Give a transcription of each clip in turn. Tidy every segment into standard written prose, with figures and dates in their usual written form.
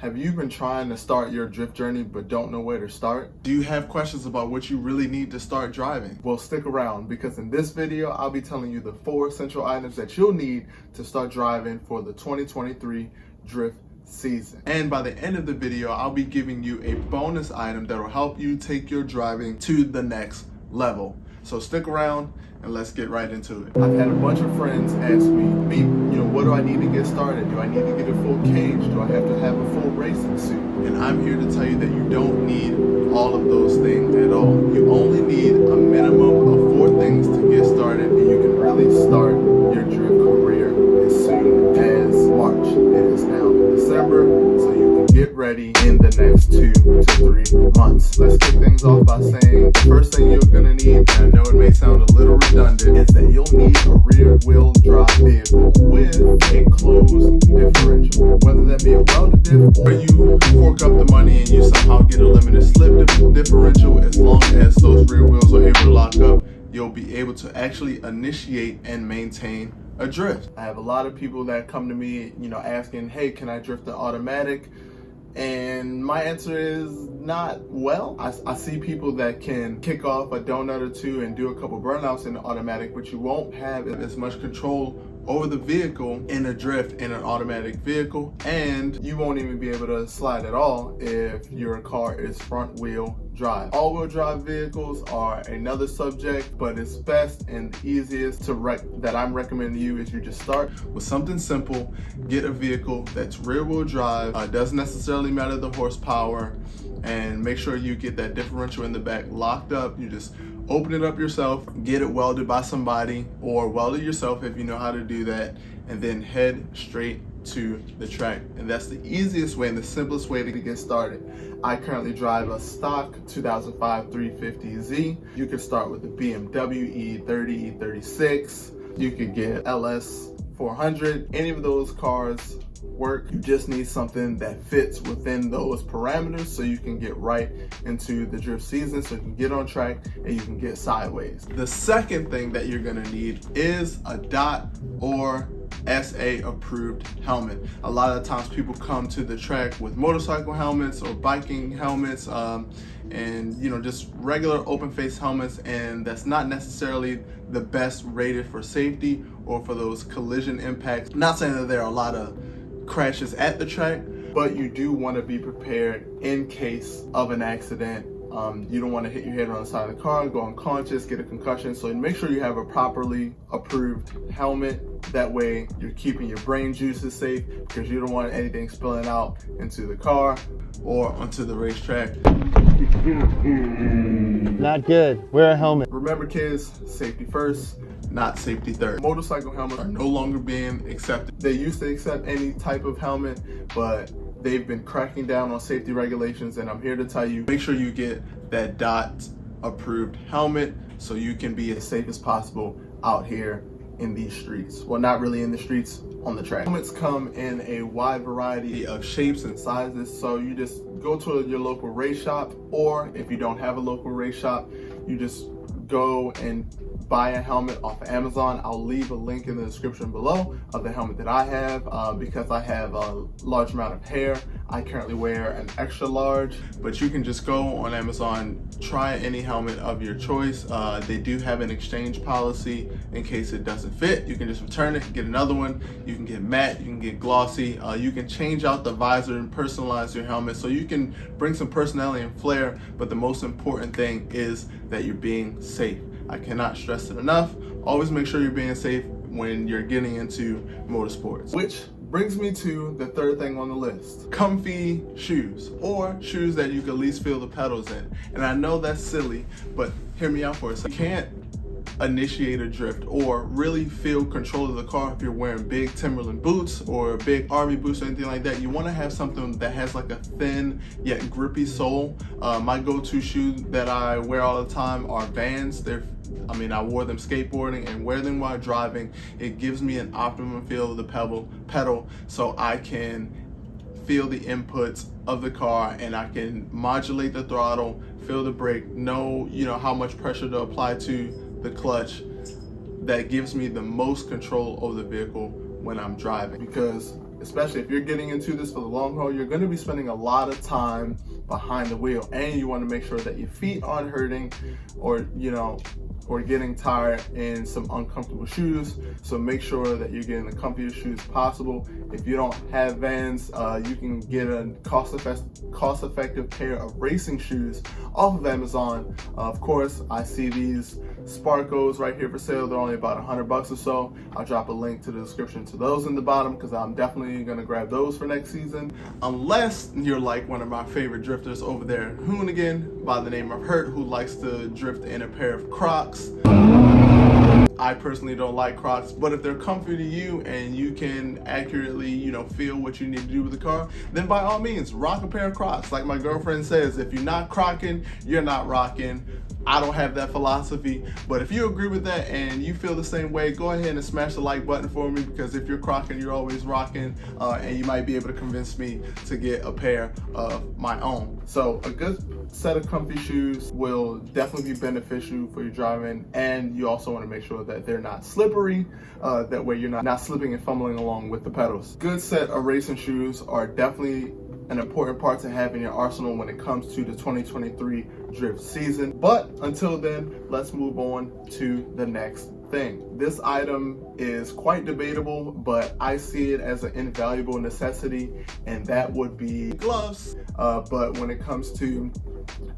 Have you been trying to start your drift journey but don't know where to start? Do you have questions about what you really need to start driving? Well, stick around because in this video, I'll be telling you the 4 essential items that you'll need to start driving for the 2023 drift season. And by the end of the video, I'll be giving you a bonus item that will help you take your driving to the next level. So stick around and let's get right into it. I've had a bunch of friends ask me, what do I need to get started? Do I need to get a full cage? Do I have to have a full racing suit? And I'm here to tell you that you don't need all of those things at all. You only need a minimum of 4 things to get started, and you can really start your drift career as soon as March. It is now December, so you can get ready in the next 2 to 3 months. Let's kick things off by saying the first thing you're gonna need, and I know it may sound a little redundant, is that you'll need a rear wheel drive vehicle with a closed differential. Whether that be a welded diff or you fork up the money and you somehow get a limited slip differential, as long as those rear wheels are able to lock up, you'll be able to actually initiate and maintain a drift. I have a lot of people that come to me, asking, hey, can I drift the automatic? And my answer is not well. I see people that can kick off a donut or two and do a couple burnouts in the automatic, but you won't have as much control over the vehicle in a drift in an automatic vehicle, and you won't even be able to slide at all if your car is front wheel drive. All-wheel drive vehicles are another subject, but it's best and easiest that I'm recommending you is you just start with something simple. Get a vehicle that's rear wheel drive, doesn't necessarily matter the horsepower, and make sure you get that differential in the back locked up. You just open it up yourself, get it welded by somebody, or weld it yourself if you know how to do that, and then head straight to the track. And that's the easiest way and the simplest way to get started. I currently drive a stock 2005 350Z. You can start with the BMW E30, E36. You could get LS 400. Any of those cars work. You just need something that fits within those parameters so you can get right into the drift season, so you can get on track and you can get sideways. The second thing that you're gonna need is a DOT or SA approved helmet. A lot of times people come to the track with motorcycle helmets or biking helmets, and just regular open face helmets, and that's not necessarily the best rated for safety or for those collision impacts. Not saying that there are a lot of crashes at the track, but you do want to be prepared in case of an accident. You don't want to hit your head on the side of the car, go unconscious, get a concussion. So make sure you have a properly approved helmet. That way you're keeping your brain juices safe, because you don't want anything spilling out into the car or onto the racetrack. Not good. Wear a helmet. Remember, kids, safety first, not safety third. Motorcycle helmets are no longer being accepted. They used to accept any type of helmet, but they've been cracking down on safety regulations, and I'm here to tell you, make sure you get that DOT approved helmet so you can be as safe as possible out here in these streets. Well, not really in the streets, on the track. Helmets come in a wide variety of shapes and sizes, so you just go to your local race shop, or if you don't have a local race shop, you just go and buy a helmet off of Amazon. I'll leave a link in the description below of the helmet that I have, because I have a large amount of hair. I currently wear an extra large. But you can just go on Amazon, try any helmet of your choice. They do have an exchange policy in case it doesn't fit. You can just return it, get another one. You can get matte, you can get glossy. You can change out the visor and personalize your helmet, so you can bring some personality and flair, but the most important thing is that you're being safe. I cannot stress it enough. Always make sure you're being safe when you're getting into motorsports. Which brings me to the third thing on the list. Comfy shoes, or shoes that you can at least feel the pedals in. And I know that's silly, but hear me out for a second. You can't initiate a drift or really feel control of the car if you're wearing big Timberland boots or big RV boots or anything like that. You want to have something that has like a thin yet grippy sole. My go-to shoes that I wear all the time are Vans. I wore them skateboarding and wear them while driving. It gives me an optimum feel of the pedal, so I can feel the inputs of the car and I can modulate the throttle, feel the brake, know how much pressure to apply to the clutch. That gives me the most control over the vehicle when I'm driving. Because especially if you're getting into this for the long haul, you're going to be spending a lot of time behind the wheel, and you want to make sure that your feet aren't hurting or or getting tired in some uncomfortable shoes. So make sure that you're getting the comfiest shoes possible. If you don't have Vans, you can get a cost-effective pair of racing shoes off of Amazon. Of course, I see these Sparkos right here for sale. They're only about $100 or so. I'll drop a link to the description to those in the bottom, because I'm definitely gonna grab those for next season. Unless you're like one of my favorite drifters over there in Hoonigan by the name of Hurt, who likes to drift in a pair of Crocs. I personally don't like Crocs, but if they're comfy to you and you can accurately, feel what you need to do with the car, then by all means, rock a pair of Crocs. Like my girlfriend says, if you're not crocking, you're not rocking. I don't have that philosophy, but if you agree with that and you feel the same way, go ahead and smash the like button for me, because if you're crocking, you're always rocking, and you might be able to convince me to get a pair of my own. So a good set of comfy shoes will definitely be beneficial for your driving, and you also want to make sure that they're not slippery. That way you're not slipping and fumbling along with the pedals. Good set of racing shoes are definitely an important part to have in your arsenal when it comes to the 2023 drift season. But until then, let's move on to the next thing. This item is quite debatable, but I see it as an invaluable necessity, and that would be gloves. But when it comes to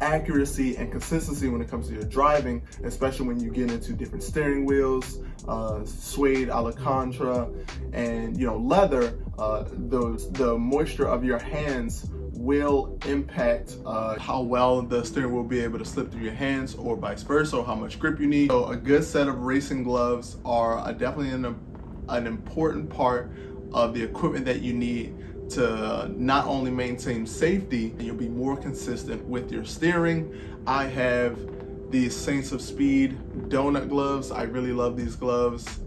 accuracy and consistency when it comes to your driving, especially when you get into different steering wheels, suede, alcantara, and leather, the moisture of your hands will impact how well the steering wheel will be able to slip through your hands, or vice versa, or how much grip you need. So a good set of racing gloves are definitely an important part of the equipment that you need to not only maintain safety, you'll be more consistent with your steering. I have these Saints of Speed donut gloves. I really love these gloves.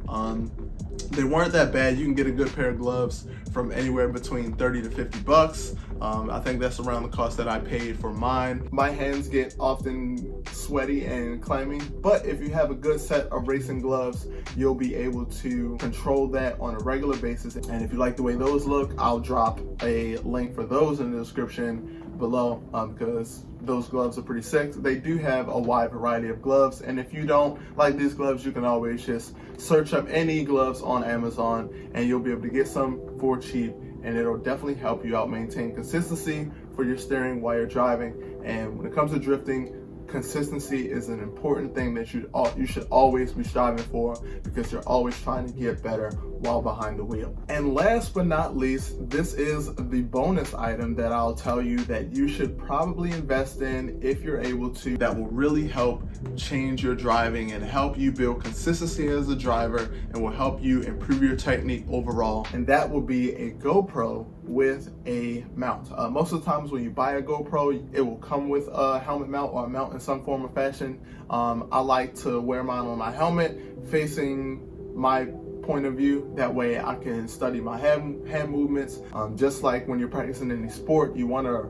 They weren't that bad. You can get a good pair of gloves from anywhere between 30 to 50 bucks. I think that's around the cost that I paid for mine. My hands get often sweaty and clammy, but if you have a good set of racing gloves, you'll be able to control that on a regular basis. And if you like the way those look, I'll drop a link for those in the description below, because those gloves are pretty sick. They do have a wide variety of gloves, and if you don't like these gloves, you can always just search up any gloves on Amazon and you'll be able to get some for cheap, and it'll definitely help you out maintain consistency for your steering while you're driving. And when it comes to drifting, consistency is an important thing that you should always be striving for, because you're always trying to get better while behind the wheel. And last but not least, this is the bonus item that I'll tell you that you should probably invest in if you're able to. That will really help change your driving and help you build consistency as a driver, and will help you improve your technique overall. And that will be a GoPro with a mount. Most of the times when you buy a GoPro, it will come with a helmet mount or a mount in some form or fashion. I like to wear mine on my helmet facing my point of view. That way I can study my hand movements. Just like when you're practicing any sport, you want to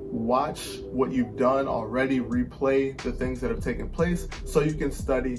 watch what you've done already, replay the things that have taken place, so you can study,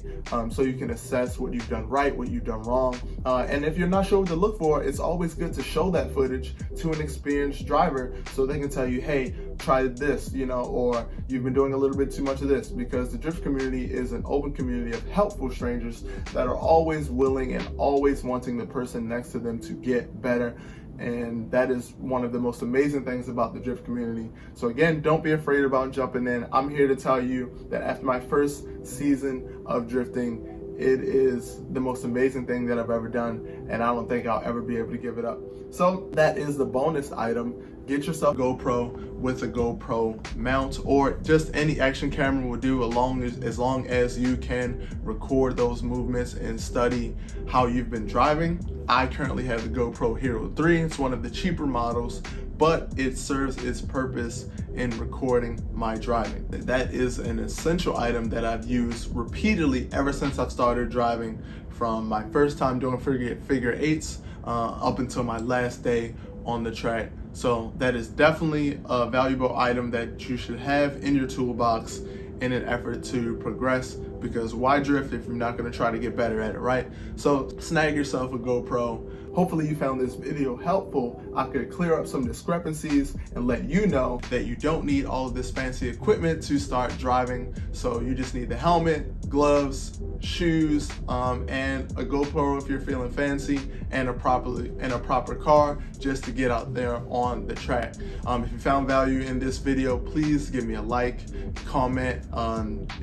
so you can assess what you've done right, what you've done wrong. And if you're not sure what to look for, it's always good to show that footage to an experienced driver, so they can tell you, hey, try this, or you've been doing a little bit too much of this, because the drift community is an open community of helpful strangers that are always willing and always wanting the person next to them to get better. And that is one of the most amazing things about the drift community. So again, don't be afraid about jumping in. I'm here to tell you that after my first season of drifting, it is the most amazing thing that I've ever done, and I don't think I'll ever be able to give it up. So that is the bonus item. Get yourself a GoPro with a GoPro mount, or just any action camera will do, as long as you can record those movements and study how you've been driving. I currently have the GoPro Hero 3. It's one of the cheaper models, but it serves its purpose in recording my driving. That is an essential item that I've used repeatedly ever since I've started driving, from my first time doing figure eights up until my last day on the track. So that is definitely a valuable item that you should have in your toolbox. in an effort to progress, because why drift if you're not going to try to get better at it, right? So snag yourself a GoPro. Hopefully you found this video helpful. I could clear up some discrepancies and let you know that you don't need all of this fancy equipment to start driving. So you just need the helmet, gloves, shoes, and a GoPro if you're feeling fancy, and a proper car just to get out there on the track. If you found value in this video, please give me a like, comment,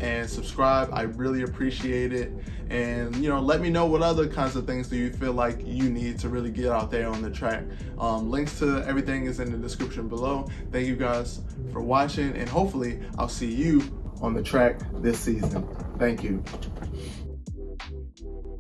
and subscribe. I really appreciate it. And let me know what other kinds of things do you feel like you need to really get out there on the track. Links to everything is in the description below. Thank you guys for watching, and hopefully I'll see you on the track this season. Thank you.